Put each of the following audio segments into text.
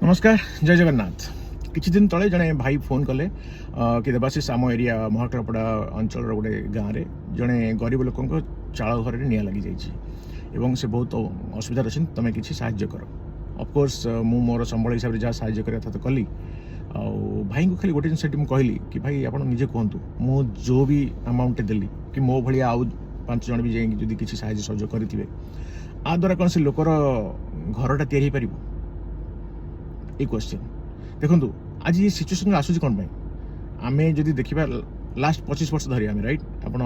नमस्कार जय जगन्नाथ। किछि दिन तले जड़े भाई फोन कले कि देवाशीष आम एरिया महाकड़पड़ा अंचल गोटे गाँव में जड़े गरीब लोक चाल घर में निआ लगी जाइए से बहुत असुविधा अच्छे तुम कि साहाय्य कर। ऑफकोर्स मु मोर संबल हिसाब से जहाँ साहाय्य करा तो कली भाई को खाली गोटे जिन मुझे कहली कि भाई आप निजे कहतु मु जो भी अमाउंट देली कि मो भाई आउ 5 जन भी जाइए किसी साहाय्य सहयोग करेंगे आ द्वारा कौन से लोकर घरटा तैयारी पार ये क्वेश्चन देखो आज ये सिचुएसन आसूँ कौन आम जदि देखा लास्ट 25 वर्ष धरी आम राइट आप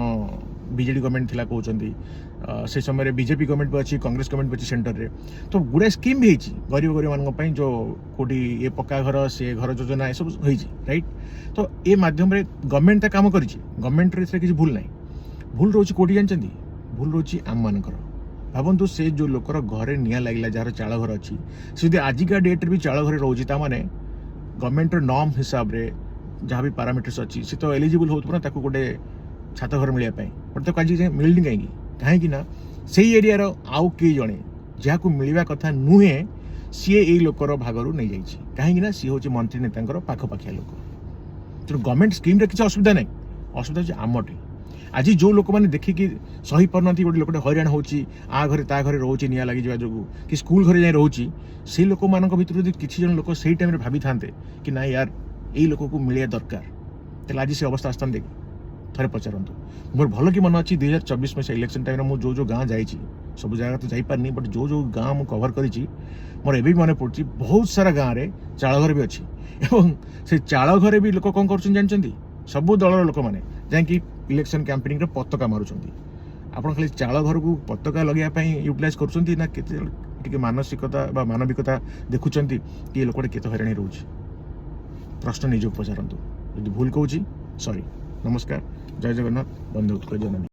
बीजेडी गवर्नमेंट थिला कहते से समय बीजेपी गवर्नमेंट भी अच्छी कांग्रेस गवर्नमेंट भी अच्छी सेंटर रे तो गुड़ाए स्कीम भी होती गरीब गरीब मान जो कोटी ये पक्का घर से घर योजना ये सब राइट तो ये मध्यम गवर्नमेंट काम कर गवर्नमेंट किसी भूल ना भूल रोच कौटी जानते भूल रोच आम मानकर भावतु से जो लोकर घरे निआ लगे जार चाल घर अच्छी से आजिका डेट भी चाल घर रोचे गवर्नमेंट नॉर्म हिसाब रे जहाँ भी पारामीटर्स अच्छी से तो एलिजिबल होना गोटे छात घर मिलने बट तो आज मिलनी कहीं कहीं से एरिया आउ किए जड़े जहाँ मिलवा कथा नुहे सी यही लोकर भागरू नहीं जाइए कहीं सी हूँ मंत्री नेता पाखपाखिया लोक तेणु गवर्नमेंट स्कीम किसी असुविधा ना असुविधा हूँ आमटे आज जो लोक मैंने देखिकी सही पार गोटे लोक हईराण होची आ घरे ता घरे रोचे निआ लगी जो कि स्कूल घरे जाए रोची से लोक मान भर किसी जन लोक से टाइम भाभी था कि ना यार यही लोक को मिलिया दरकार तो आज से अवस्था आसता देखिए थे पचारतु मोर भल कि मन अच्छी 2024 में से इलेक्शन टाइम में जो गाँ जाइए सब जगह तो जापारनी बट जो गाँ मुझे कवर करी मोर एवं मन पड़ी बहुत सारा गाँव में चाल घर भी अच्छी से चाल घर भी लोक कौन कर जानते सबू दलर लोक मैंने जहाँकि इलेक्शन कैंपेनिंग पताका मारुंट आप खाली चाल घर को पताका लगे यूटिलाइज कर मानसिकता मानविकता देखुं कि लोकटे केत हईराणी रोचे प्रश्न निज पचारतु यदि भूल कहूँ सॉरी। नमस्कार जय जगन्नाथ बंधु जननी।